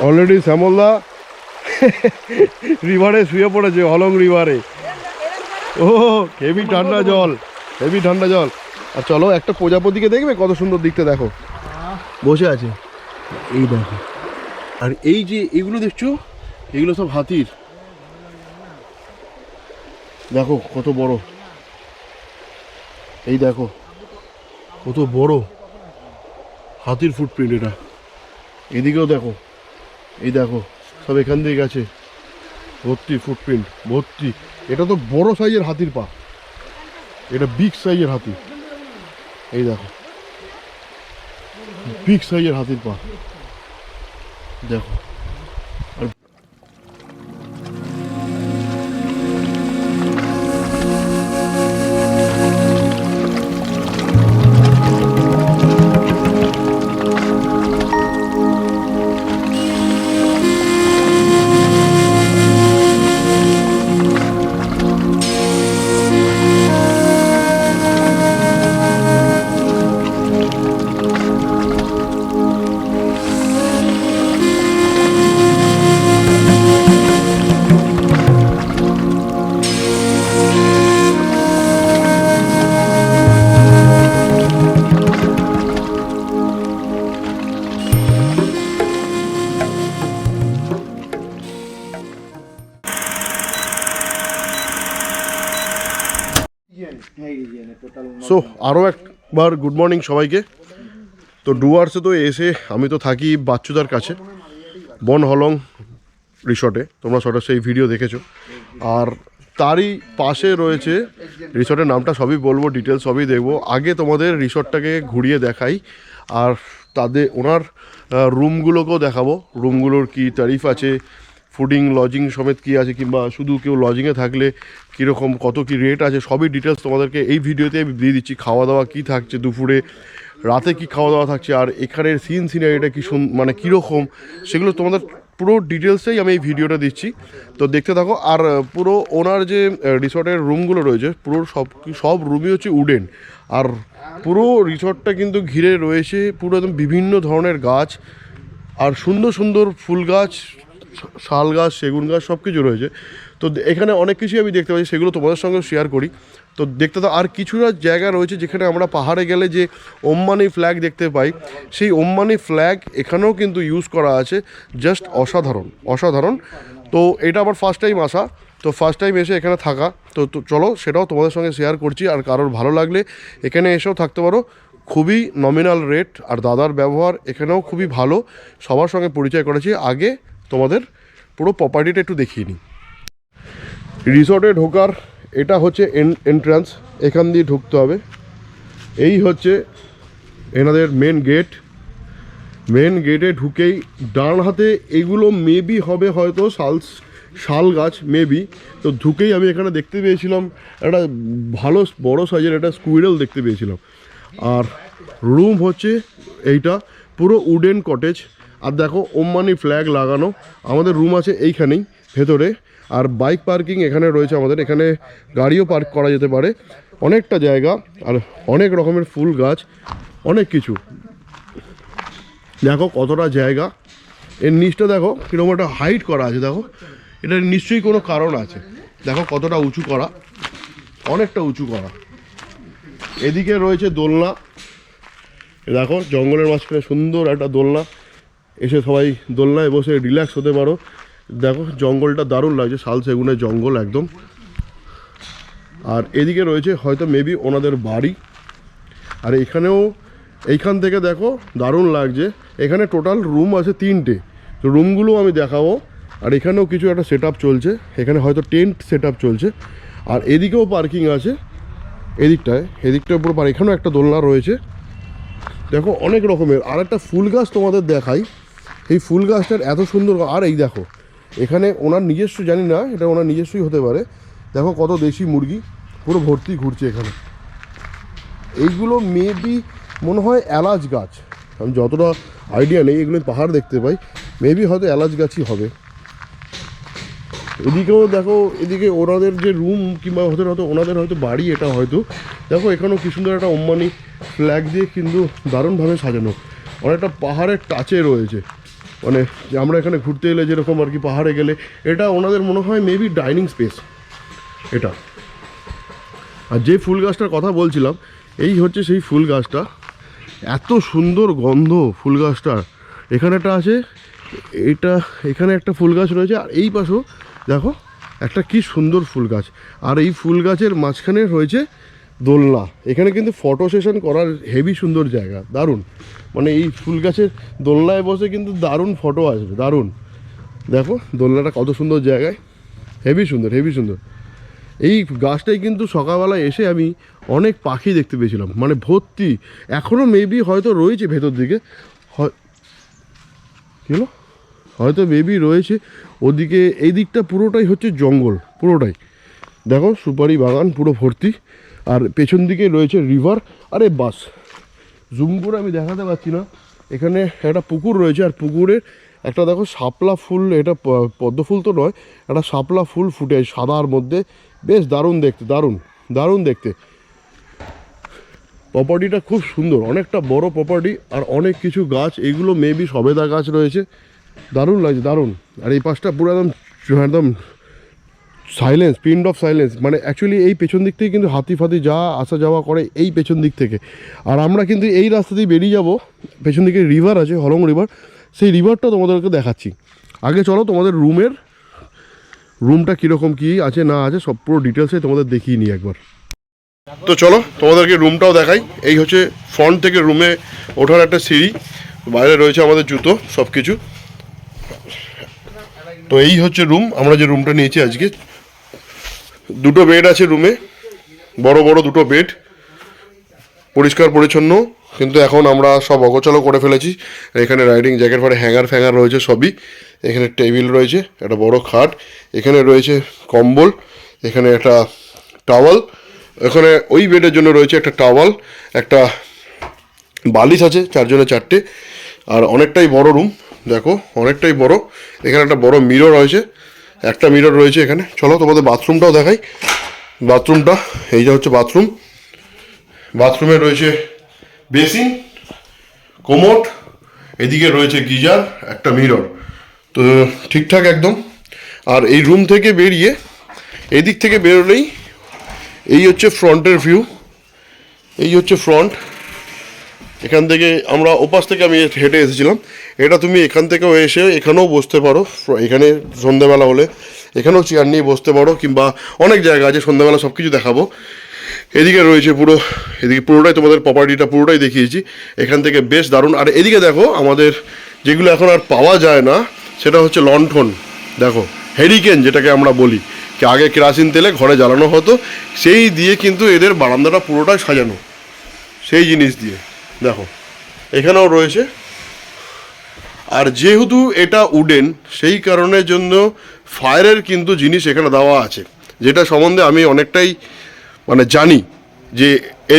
Already Shyamalda রিভারে শুয়ে পড়েছে, হলং রিভারে। ও heavy ঠান্ডা জল, হেভি ঠান্ডা জল। আর চলো একটা প্রজাপতিকে দেখবে, কত সুন্দর দিকতে দেখো, বসে আছে। এই দেখো, আর এই যে এগুলো দেখছো, এগুলো সব হাতির। দেখো কত বড়, এই দেখো কত বড় হাতির ফুটপ্রিন্ট এটা। এদিকেও দেখো, এই দেখো সব এখান দিয়ে গেছে, ভর্তি ফুটপ্রিন্ট ভর্তি। এটা তো বড় সাইজের হাতির পা, এটা বিগ সাইজের হাতি। এই দেখো বিগ সাইজের হাতির পা দেখো। সো আরও একবার গুড মর্নিং সবাইকে। তো ডুয়ার্সে তো এসে আমি তো থাকি বাচ্চুদার কাছে, বন হলং রিসর্টে। তোমরা সবাই সেই ভিডিও দেখেছো। আর তারই পাশে রয়েছে রিসর্টের নামটা সবই বলবো, ডিটেলস সবই দেখবো। আগে তোমাদের রিসর্টটাকে ঘুরিয়ে দেখাই, আর তাদের ওনার রুমগুলোকেও দেখাবো, রুমগুলোর কি ট্যারিফ আছে, ফুডিং লজিং সমেত কী আছে, কিংবা শুধু কেউ লজিংয়ে থাকলে কীরকম কত কী রেট আছে, সবই ডিটেলস তোমাদেরকে এই ভিডিওতে আমি দিয়ে দিচ্ছি। খাওয়া দাওয়া কী থাকছে, দুপুরে রাতে কি খাওয়া দাওয়া থাকছে, আর এখানের সিনারিটা কী মানে কীরকম, সেগুলো তোমাদের পুরো ডিটেলসটাই আমি এই ভিডিওটা দিচ্ছি। তো দেখতে থাকো। আর পুরো ওনার যে রিসর্টের রুমগুলো রয়েছে, পুরো সব রুমই হচ্ছে উডেন। আর পুরো রিসর্টটা কিন্তু ঘিরে রয়েছে পুরো একদম বিভিন্ন ধরনের গাছ, আর সুন্দর সুন্দর ফুল গাছ, শাল গাছ, সেগুন গাছ, সব কিছু রয়েছে। তো এখানে অনেক কিছুই আমি দেখতে পাচ্ছি, সেগুলো তোমাদের সঙ্গে শেয়ার করি। তো দেখতে তো আর কিছুটা জায়গা রয়েছে যেখানে আমরা পাহাড়ে গেলে যে ওম্মানি ফ্ল্যাগ দেখতে পাই, সেই ওম্মানি ফ্ল্যাগ এখানেও কিন্তু ইউজ করা আছে। জাস্ট অসাধারণ অসাধারণ। তো এটা আবার ফার্স্ট টাইম আসা, তো ফার্স্ট টাইম এসে এখানে থাকা। তো চলো সেটাও তোমাদের সঙ্গে শেয়ার করছি। আর কারোর ভালো লাগলে এখানে এসেও থাকতে পারো, খুবই নমিনাল রেট। আর দাদার ব্যবহার এখানেও খুবই ভালো, সবার সঙ্গে পরিচয় করেছি। আগে তোমাদের পুরো প্রপার্টিটা একটু দেখিয়ে নিই। রিসর্টে ঢোকার এটা হচ্ছে এন্ট্রান্স, এখান দিয়ে ঢুকতে হবে। এই হচ্ছে এনাদের মেন গেট। মেন গেটে ঢুকেই ডান হাতে এগুলো মেবি হবে হয়তো শাল গাছ মেবি। তো ঢুকেই আমি এখানে দেখতে পেয়েছিলাম একটা ভালো বড় সাইজের একটা স্কুইরেল দেখতে পেয়েছিলাম। আর রুম হচ্ছে এইটা, পুরো উডেন কটেজ। আর দেখো ওম্মানি ফ্ল্যাগ লাগানো। আমাদের রুম আছে এইখানেই ভেতরে। আর বাইক পার্কিং এখানে রয়েছে আমাদের, এখানে গাড়িও পার্ক করা যেতে পারে, অনেকটা জায়গা। আর অনেক রকমের ফুল গাছ, অনেক কিছু। দেখো কতটা জায়গা। এর নিচটা দেখো কীরকম একটা হাইট করা আছে, দেখো এটার নিশ্চয়ই কোনো কারণ আছে। দেখো কতটা উঁচু করা, অনেকটা উঁচু করা। এদিকে রয়েছে দোলনা, দেখো জঙ্গলের মাঝখানে সুন্দর একটা দোলনা, এসে সবাই দোলনায় বসে রিল্যাক্স হতে পারো। দেখো জঙ্গলটা দারুণ লাগছে, শাল সেগুনের জঙ্গল একদম। আর এদিকে রয়েছে হয়তো মেবি ওনাদের বাড়ি। আর এখানেও এইখান থেকে দেখো দারুণ লাগছে। এখানে টোটাল রুম আছে 3টে, তো রুমগুলো আমি দেখাবো। আর এখানেও কিছু একটা সেট আপ চলছে, এখানে হয়তো টেন্ট সেট আপ চলছে। আর এদিকেও পার্কিং আছে, এদিকটায় পুরো এখানেও একটা দোলনা রয়েছে। দেখো অনেক রকমের। আর একটা ফুল গাছ তোমাদের দেখাই, এই ফুল গাছটার এত সুন্দর। আর এই দেখো এখানে ওনার নিজস্ব, জানি না এটা ওনার নিজস্বই হতে পারে, দেখো কত দেশি মুরগি পুরো ভর্তি ঘুরছে এখানে। এইগুলো মেবি মনে হয় এলাচ গাছ, আমি যতটা আইডিয়া নেই, এগুলো পাহাড় দেখতে পাই, মেবি হয়তো এলাচ গাছই হবে। এদিকেও দেখো, এদিকে ওনাদের যে রুম কিংবা হয়তো ওনাদের হয়তো বাড়ি এটা হয়তো। দেখো এখানেও কি সুন্দর একটা ওম্মানি ফ্ল্যাগ দিয়ে কিন্তু দারুণভাবে সাজানো, অনেকটা পাহাড়ের টাচে রয়েছে। মানে যে আমরা এখানে ঘুরতে এলে যেরকম আর কি পাহাড়ে গেলে, এটা ওনাদের মনে হয় মেবি ডাইনিং স্পেস এটা। আর যে ফুল গাছটার কথা বলছিলাম, এই হচ্ছে সেই ফুল গাছটা। এত সুন্দর গন্ধ ফুল গাছটার। এখানে একটা আছে, এটা এখানে একটা ফুল গাছ রয়েছে, আর এই পাশেও দেখো একটা কি সুন্দর ফুল গাছ। আর এই ফুল গাছের মাঝখানে রয়েছে দোলনা। এখানে কিন্তু ফটো সেশন করার হেভি সুন্দর জায়গা, দারুণ। মানে এই ফুল গাছের দোলনায় বসে কিন্তু দারুণ ফটো আসবে, দারুণ। দেখো দোলনাটা কত সুন্দর জায়গায়, হেভি সুন্দর, হেভি সুন্দর। এই গাছটাই কিন্তু সকালবেলা এসে আমি অনেক পাখি দেখতে পেয়েছিলাম, মানে ভর্তি। এখনও মেবি হয়তো রয়েছে ভেতর দিকে, কী হলো, হয়তো মেবি রয়েছে ওদিকে। এই দিকটা পুরোটাই হচ্ছে জঙ্গল, পুরোটাই। দেখো সুপারি বাগান পুরো ভর্তি, আর পেছন দিকে রয়েছে রিভার। আরে বাস, জুম করে আমি দেখাতে পারছি না। এখানে একটা পুকুর রয়েছে, আর পুকুরের একটা দেখো শাপলা ফুল, এটা পদ্ম ফুল তো নয়, একটা শাপলা ফুল ফুটে সাদার মধ্যে, বেশ দারুণ দেখতে, দারুণ দারুণ দেখতে। প্রপার্টিটা খুব সুন্দর, অনেকটা বড় প্রপার্টি, আর অনেক কিছু গাছ। এগুলো মেবি সবেদা গাছ রয়েছে, দারুণ লাগছে, দারুণ। আর এই পাশটা পুরো একদম একদম সাইলেন্স, পিন্ড অফ সাইলেন্স। মানে অ্যাকচুয়ালি এই পেছন দিক থেকে কিন্তু হাতি ফাতি যা আসা যাওয়া করে এই পেছন দিক থেকে। আর আমরা কিন্তু এই রাস্তা দিয়ে বেরিয়ে যাব, পেছন দিকে রিভার আছে, হলং রিভার। সেই রিভারটা তোমাদেরকে দেখাচ্ছি। আগে চলো তোমাদের রুমটা কীরকম কী আছে না আছে সব পুরো ডিটেলসে তোমাদের দেখিয়ে নিই একবার। তো চলো তোমাদেরকে রুমটাও দেখাই। এই হচ্ছে ফ্রন্ট থেকে রুমে ওঠার একটা সিঁড়ি, বাইরে রয়েছে আমাদের জুতো সব কিছু। তো এই হচ্ছে রুম, আমরা যে রুমটা নিয়েছি আজকে। দুটো বেড আছে রুমে, বড় বড় দুটো বেড, পরিষ্কার পরিচ্ছন্ন। কিন্তু এখন আমরা সব অগোছালো করে ফেলেছি। এখানে রাইডিং জ্যাকেট ফাটে হ্যাঙ্গার ফ্যাঙ্গার রয়েছে সবই। এখানে টেবিল রয়েছে, একটা বড় খাট, এখানে রয়েছে কম্বল, এখানে একটা টাওয়াল, এখানে ওই বেডের জন্য রয়েছে একটা টাওয়াল, একটা বালিশ আছে, 4 জনে 4টে। আর অনেকটাই বড় রুম, দেখো অনেকটাই বড়। এখানে একটা বড় মিরর রয়েছে, একটা মিরর রয়েছে এখানে। চলো তোমাদের বাথরুমটাও দেখাই। বাথরুমটা এই যে হচ্ছে বাথরুম। বাথরুমে রয়েছে বেসিন, কোমোড, এদিকে রয়েছে গিজার, একটা মিরর, তো ঠিকঠাক একদম। আর এই রুম থেকে বেরিয়ে এদিক থেকে বেরোলেই এই হচ্ছে ফ্রন্টের ভিউ। এই হচ্ছে ফ্রন্ট। এখান থেকে আমরা ওপাশ থেকে আমি হেঁটে এসেছিলাম। এটা তুমি এখান থেকেও এসে এখানেও বসতে পারো। এখানে সন্ধ্যেবেলা হলে এখানেও চেয়ার নিয়ে বসতে পারো, কিংবা অনেক জায়গা আছে, সন্ধ্যাবেলা সব কিছু দেখাবো। এদিকে রয়েছে পুরো, এদিকে পুরোটাই তোমাদের প্রপার্টিটা পুরোটাই দেখিয়েছি। এখান থেকে বেশ দারুণ। আর এদিকে দেখো আমাদের যেগুলো এখন আর পাওয়া যায় না, সেটা হচ্ছে লণ্ঠন। দেখো হেরিকেন যেটাকে আমরা বলি, কি আগে কেরাসিন তেলে ঘরে জ্বালানো হতো, সেই দিয়ে কিন্তু এদের বারান্দাটা পুরোটাই সাজানো, সেই জিনিস দিয়ে। দেখো এখানেও রয়েছে। আর যেহেতু এটা উডেন, সেই কারণের জন্য ফায়ারের কিন্তু জিনিস এখানে দেওয়া আছে, যেটা সম্বন্ধে আমি অনেকটাই মানে জানি, যে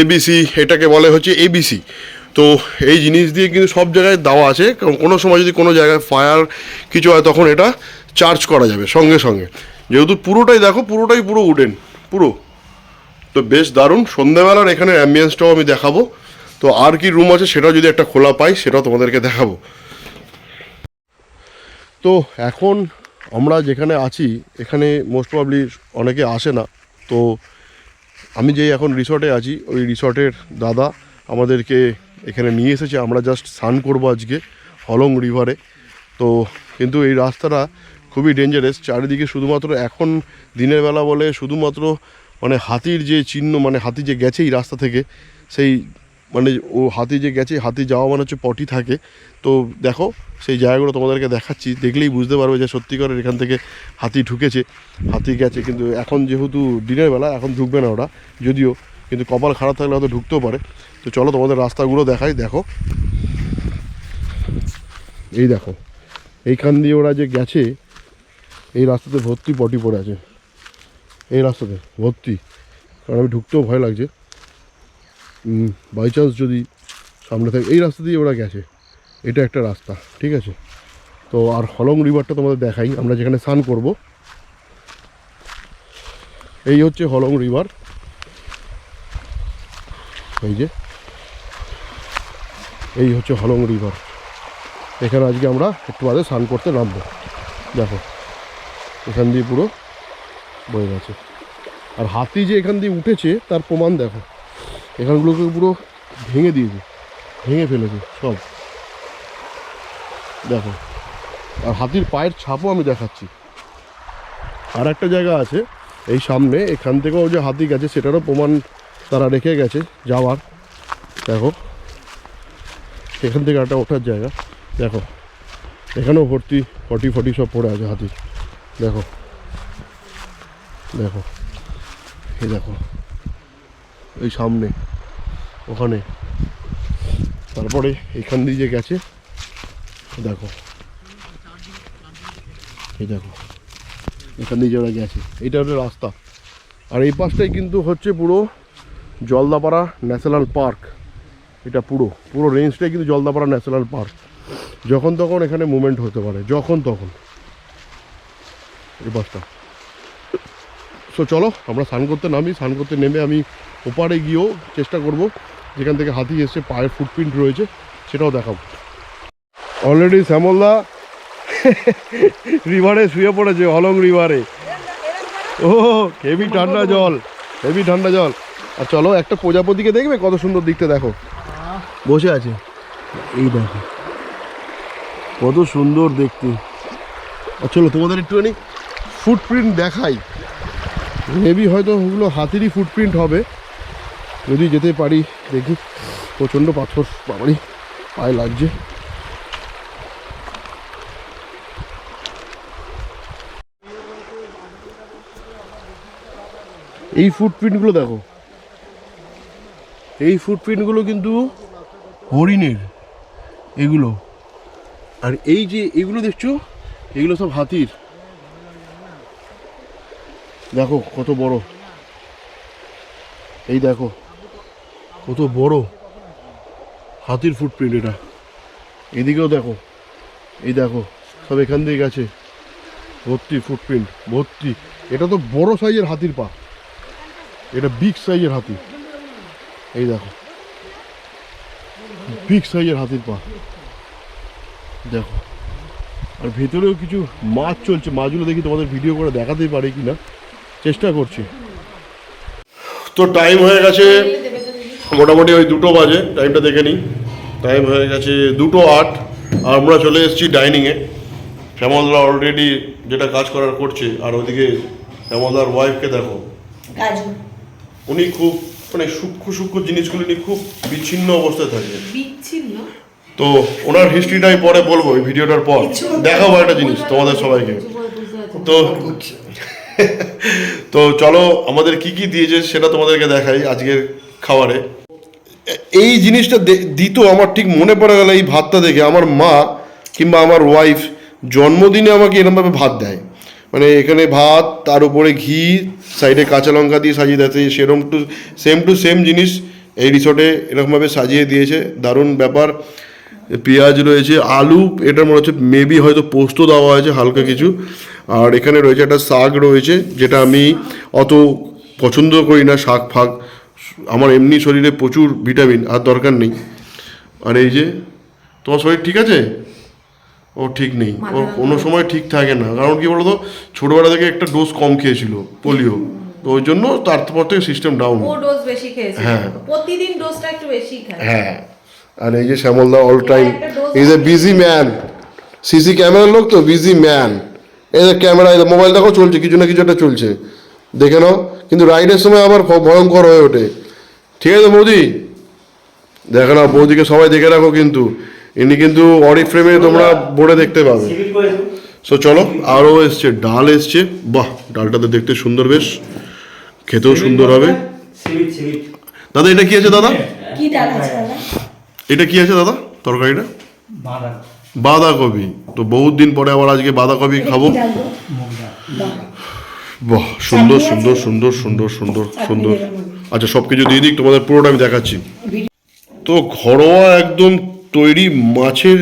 এবিসি এটাকে বলে হচ্ছে এবিসি। তো এই জিনিস দিয়ে কিন্তু সব জায়গায় দেওয়া আছে। কোনো সময় যদি কোনো জায়গায় ফায়ার কিছু হয়, তখন এটা চার্জ করা যাবে সঙ্গে সঙ্গে। যেহেতু পুরোটাই দেখো, পুরোটাই পুরো উডেন পুরো, তো বেশ দারুণ। সন্ধ্যাবেলার এখানে অ্যাম্বিয়েন্সটাও আমি দেখাবো। তো আর কি রুম আছে সেটাও যদি একটা খোলা পাই, সেটাও তোমাদেরকে দেখাবো। তো এখন আমরা যেখানে আছি, এখানে মোস্ট প্রবাবলি অনেকে আসে না। তো আমি যেই এখন রিসর্টে আছি, ওই রিসর্টের দাদা আমাদেরকে এখানে নিয়ে এসেছে। আমরা জাস্ট স্নান করবো আজকে হলং রিভারে। তো কিন্তু এই রাস্তাটা খুবই ডেঞ্জারাস। চারিদিকে শুধুমাত্র এখন দিনের বেলা বলে শুধুমাত্র মানে হাতির যে চিহ্ন, মানে হাতি যে গেছে এই রাস্তা থেকে, সেই মানে ও হাতি যে গেছে, হাতি যাওয়া মানে হচ্ছে পটি থাকে। তো দেখো সেই জায়গাগুলো তোমাদেরকে দেখাচ্ছি, দেখলেই বুঝতে পারবে যে সত্যিকারের এখান থেকে হাতি ঢুকেছে, হাতি গেছে। কিন্তু এখন যেহেতু দিনের বেলা, এখন ঢুকবে না ওরা, যদিও কিন্তু কপাল খারাপ থাকলে হয়তো ঢুকতেও পারে। তো চলো তোমাদের রাস্তাগুলো দেখাই। দেখো এই দেখো, এইখান দিয়ে ওরা যে গেছে, এই রাস্তাতে ভর্তি পটি পড়ে আছে, এই রাস্তাতে ভর্তি। কারণ আমি ঢুকতেও ভয় লাগছে, বাই চান্স যদি সামনে থাকে। এই রাস্তা দিয়ে ওরা গেছে, এটা একটা রাস্তা, ঠিক আছে। তো আর হলং রিভারটা তোমাদের দেখাই, আমরা যেখানে স্নান করব। এই হচ্ছে হলং রিভার, এই যে এই হচ্ছে হলং রিভার। এখানে আজকে আমরা একটু বাদে স্নান করতে নামবো। দেখো এখান দিয়ে পুরো বয়ে গেছে, আর হাতি যে এখান দিয়ে উঠেছে তার প্রমাণ দেখো, এখানগুলোকে পুরো ভেঙে দিয়েছে, ভেঙে ফেলেছে সব দেখো। আর হাতির পায়ের ছাপও আমি দেখাচ্ছি। আর একটা জায়গা আছে এই সামনে, এখান থেকেও যে হাতি গেছে সেটারও প্রমাণ তারা রেখে গেছে যাওয়ার। দেখো এখান থেকে একটা ওঠার জায়গা, দেখো এখানেও ভর্তি ফটি সব পড়ে আছে হাতির। দেখো দেখো এই দেখো এই সামনে ওখানে, তারপরে এখান দিয়ে যে গেছে দেখো, এই দেখো এখান দিয়ে যে ওরা গেছে, এইটা হচ্ছে রাস্তা। আর এই পাশটাই কিন্তু হচ্ছে পুরো জলদাপাড়া ন্যাশনাল পার্ক। এটা পুরো পুরো রেঞ্জটাই কিন্তু জলদাপাড়া ন্যাশনাল পার্ক। যখন তখন এখানে মুভমেন্ট হতে পারে, যখন তখন এই পাশটা। সো চলো আমরা স্নান করতে নামি। স্নান করতে নেমে আমি ওপারে গিয়েও চেষ্টা করব যেখান থেকে হাতি এসছে পায়ের ফুটপ্রিন্ট রয়েছে সেটাও দেখাবো। অলরেডি শ্যামলদা রিভারে শুয়ে পড়েছে, হলং রিভারে। ও হেভি ঠান্ডা জল, হেভি ঠান্ডা জল। আর চলো একটা প্রজাপতিকে দেখবে কত সুন্দর দিকতে, দেখো বসে আছে, এই দেখো কত সুন্দর দেখতে। আর চলো তোমাদের একটুখানি ফুটপ্রিন্ট দেখাই, মেবি হয়তো ওগুলো হাতিরই ফুটপ্রিন্ট হবে, যদি যেতে পারি দেখি। প্রচণ্ড পাথর বাবারই পায়ে লাগছে। এই ফুটপ্রিন্টগুলো দেখো, এই ফুটপ্রিন্টগুলো কিন্তু হরিণের এগুলো, আর এই যে এগুলো দেখছো এগুলো সব হাতির। দেখো কত বড়, এই দেখো কত বড় হাতির ফুটপ্রিন্ট এটা। এদিকেও দেখো, এই দেখো সব এখান দিয়ে গেছে, ভর্তি ফুটপ্রিন্ট ভর্তি। এটা তো বড় সাইজের হাতির পা, এটা বিগ সাইজের হাতি, এই দেখো বিগ সাইজের হাতির পা দেখো। আর ভেতরেও কিছু মাছ চলছে, মাছগুলো দেখি তোমাদের ভিডিও করে দেখাতেই পারি কিনা, চেষ্টা করছি। তো টাইম হয়ে গেছে মোটামুটি ওই 2টো বাজে, টাইমটা দেখে নিই। টাইম হয়ে গেছে 2:08, আর আমরা চলে এসেছি ডাইনিংয়ে। শ্যামলদা অলরেডি যেটা কাজ করার করছে, আর ওদিকে শ্যামলদার ওয়াইফকে দেখো, উনি খুব মানে সূক্ষ্ম সূক্ষ্ম জিনিসগুলো নিয়ে খুব বিচ্ছিন্ন অবস্থায় থাকে। তো ওনার হিস্ট্রিটাই পরে বলবো এই ভিডিওটার পর, দেখাবো একটা জিনিস তোমাদের সবাইকে। তো তো চলো আমাদের কি কি দিয়েছে সেটা তোমাদেরকে দেখাই আজকের খাবারে। এই জিনিসটা দিত আমার ঠিক মনে পড়ে গেল এই ভাতটা দেখে। আমার মা কিংবা আমার ওয়াইফ জন্মদিনে আমাকে এরকমভাবে ভাত দেয়, মানে এখানে ভাত, তার উপরে ঘি, সাইডে কাঁচা লঙ্কা দিয়ে সাজিয়ে দেয়। সেরকম টু সেম জিনিস এই রিসর্টে এরকমভাবে সাজিয়ে দিয়েছে, দারুণ ব্যাপার। পেঁয়াজ রয়েছে, আলু, এটার মনে হচ্ছে মেবি হয়তো পোস্ত দেওয়া হয়েছে হালকা কিছু। আর এখানে রয়েছে একটা শাক রয়েছে, যেটা আমি অত পছন্দ করি না শাক ফাক, আমার এমনি শরীরে প্রচুর ভিটামিন, আর দরকার নেই। আর এই যে তোমার শরীর ঠিক আছে? ও ঠিক নেই, ও কোনো সময় ঠিক থাকে না। কারণ কি বলতো, ছোটবেলা থেকে একটা ডোজ কম খেয়েছিল পোলিও, তো ওই জন্য তারপর থেকে সিস্টেম ডাউন। ও ডোজ বেশি খেয়েছে, হ্যাঁ প্রতিদিন ডোজটা একটু বেশি খায়। হ্যাঁ। আর এই যে Shyamalda all time is a busy man, CC ক্যামেরার লোক তো, বিজি ম্যান। এই যে ক্যামেরা, মোবাইল দেখো চলছে, কিছু না কিছু একটা চলছে, দেখে নাও। কিন্তু রাইডের সময় আবার ভয়ঙ্কর হয়ে ওঠে। ঠিক আছে বৌদি, দেখে নাও, বৌদিকে সবাই দেখে রাখো কিন্তু, ইনি কিন্তু অরি ফ্রেমে তোমরা বোর্ডে দেখতে পাবে। সো চলো, আরও এসছে, ডাল এসছে, বাহ ডালটাতে দেখতে সুন্দর, বেশ খেতেও সুন্দর হবে। দাদা এটা কি আছে দাদা? কি ডাল আছে দাদা? এটা কি আছে দাদা তরকারিটা? বাঁধাকপি। তো বহুত দিন পরে আবার আজকে বাঁধাকপি খাবো। বাহ সুন্দর সুন্দর সুন্দর সুন্দর সুন্দর সুন্দর। আচ্ছা সব কিছু দিয়ে দিই, তোমাদের পুরোটা আমি দেখাচ্ছি। তো ঘরোয়া একদম তৈরি মাছের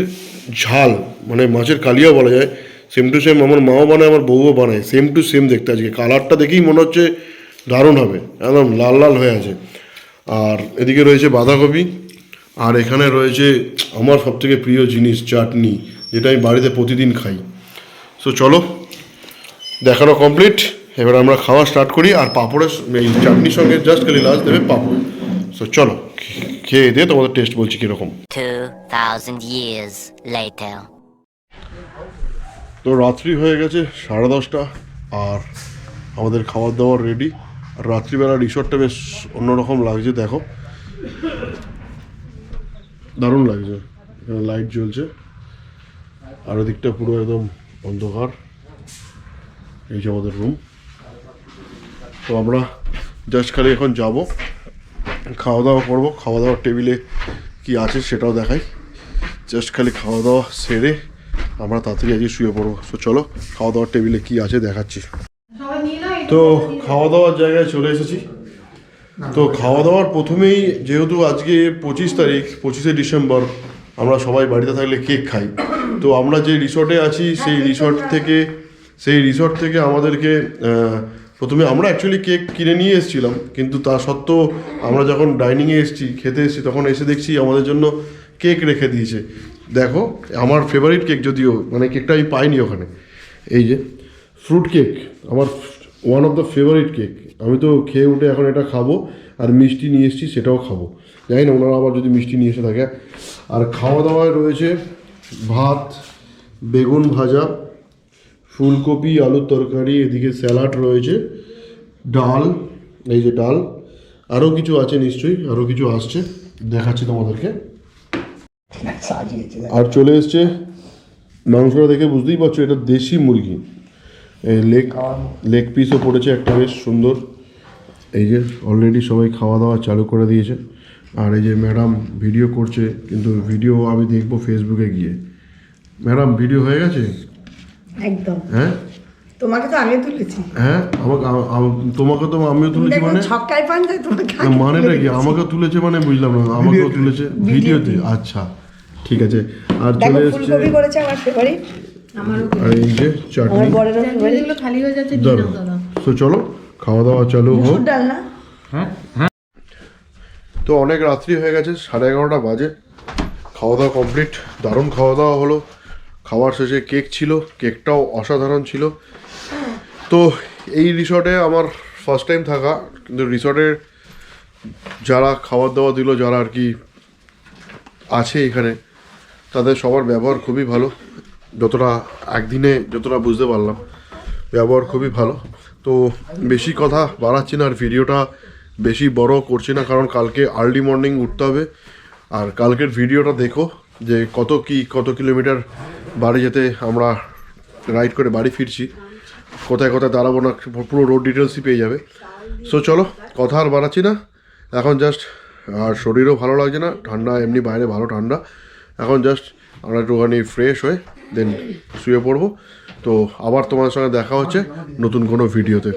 ঝাল, মানে মাছের কালিয়া বলা যায়, সেম টু সেম আমার মাও বানায়, আমার বউও বানায়, সেম টু সেম দেখতে। আজকে কালারটা দেখেই মনে হচ্ছে দারুণ হবে, একদম লাল লাল হয়ে আছে। আর এদিকে রয়েছে বাঁধাকপি, আর এখানে রয়েছে আমার সবথেকে প্রিয় জিনিস চাটনি, যেটা আমি বাড়িতে প্রতিদিন খাই। সো চলো, দেখানো কমপ্লিট, এবার আমরা খাওয়া স্টার্ট করি। আর পাঁপড়ের এই চাটনির সঙ্গে জাস্ট খালি লাস্ট দেবে পাঁপড়। সো চলো খেয়ে দিয়ে তোমাদের টেস্ট বলছি কীরকম। 2,000 years later. তো রাত্রি হয়ে গেছে 10:30, আর আমাদের খাবার দাবার রেডি। আর রাত্রিবেলা রিসর্টটা বেশ অন্যরকম লাগছে, দেখো দারুণ লাগছে, লাইট জ্বলছে আর ওদিকটা পুরো একদম অন্ধকার। এই যে আমাদের রুম। তো আমরা জাস্ট খালি এখন যাব, খাওয়া দাওয়া করবো। খাওয়া দাওয়ার টেবিলে কি আছে সেটাও দেখাই। জাস্ট খালি খাওয়া দাওয়া সেরে আমরা তাড়াতাড়ি আজকে শুয়ে পড়বো। তো চলো খাওয়া দাওয়ার টেবিলে কি আছে দেখাচ্ছি। তো খাওয়া দাওয়ার জায়গায় চলে এসেছি। তো খাওয়া দাওয়ার প্রথমেই, যেহেতু আজকে 25 তারিখ, 25শে ডিসেম্বর, আমরা সবাই বাড়িতে থাকলে কেক খাই। তো আমরা যে রিসর্টে আছি সেই রিসর্ট থেকে আমাদেরকে প্রথমে আমরা অ্যাকচুয়ালি কেক কিনে নিয়ে এসেছিলাম, কিন্তু তা সত্ত্বেও আমরা যখন ডাইনিংয়ে খেতে এসেছি তখন এসে দেখছি আমাদের জন্য কেক রেখে দিয়েছে। দেখো আমার ফেভারিট কেক, যদিও মানে কেকটা আমি পাইনি ওখানে। এই যে ফ্রুট কেক, আমার one of the favourite cake. আমি তো খেয়ে উঠে এখন এটা খাবো, আর মিষ্টি নিয়ে এসেছি সেটাও খাবো। জানি না ওনারা আবার যদি মিষ্টি নিয়ে এসে থাকে। আর খাওয়া দাওয়ায় রয়েছে ভাত, বেগুন ভাজা, ফুলকপি আলুর তরকারি, এদিকে স্যালাড রয়েছে, ডাল, এই যে ডাল, আরও কিছু আছে নিশ্চয়ই, আরও কিছু আসছে, দেখাচ্ছি তোমাদেরকে। আর চলে এসছে মাংসটা, দেখে বুঝতেই পারছো এটা দেশি মুরগি। এই লেগ পিসও পড়েছে একটা বেশ সুন্দর। এই যে অলরেডি সবাই খাওয়া দাওয়া চালু করে দিয়েছে। আর এই যে ম্যাডাম ভিডিও করছে, কিন্তু ভিডিও আমি দেখবো ফেসবুকে গিয়ে। ম্যাডাম ভিডিও হয়ে গেছে একদম। হ্যাঁ, তোমাকে তো আমি তুলেছি। হ্যাঁ তোমাকে তো আমিও তুলেছি, মানে ছক্কায় পান যায় তোমাকে। মানেটা কি আমাকে তুলেছে মানে বুঝলাম না, আমাকেও তুলেছে ভিডিওতে। আচ্ছা ঠিক আছে। আর চলে এসছে ফুলকপি করেছে আমার ফেভারিট, আর এই যে চাটনি। আমার বড়েরও ফেভারিট। খালি হয়ে যাচ্ছে। তো চলো খাওয়া দাওয়া চালু হোক। মুসুর ডাল না? তো অনেক রাত্রি হয়ে গেছে, 11:30 বাজে। খাওয়া দাওয়া কমপ্লিট, দারুণ খাওয়া দাওয়া হলো। খাওয়ার শেষে কেক ছিল, কেকটাও অসাধারণ ছিল। তো এই রিসর্টে আমার ফার্স্ট টাইম থাকা, কিন্তু রিসর্টের যারা খাবার দাওয়া দিল, যারা আর কি আছে এখানে, তাদের সবার ব্যবহার খুবই ভালো। যতটা একদিনে যতটা বুঝতে পারলাম, ব্যবহার খুবই ভালো। তো বেশি কথা বাড়াচ্ছি না, আর ভিডিওটা বেশি বড় করছি না, কারণ কালকে আর্লি মর্নিং উঠতে হবে। আর কালকের ভিডিওটা দেখো যে কত কিলোমিটার বাড়ি যেতে আমরা রাইড করে বাড়ি ফিরছি, কোথায় কোথায় দাঁড়াবো না, পুরো রোড ডিটেলসই পেয়ে যাবে। সো চলো কথা আর বাড়াচ্ছি না, এখন জাস্ট, আর শরীরও ভালো লাগছে না, ঠান্ডা এমনি বাইরে ভালো ঠান্ডা। এখন জাস্ট আমরা একটুখানি ফ্রেশ হয়ে দেন শুয়ে পড়বো। তো আবার তোমাদের সঙ্গে দেখা হচ্ছে নতুন কোনো ভিডিওতে।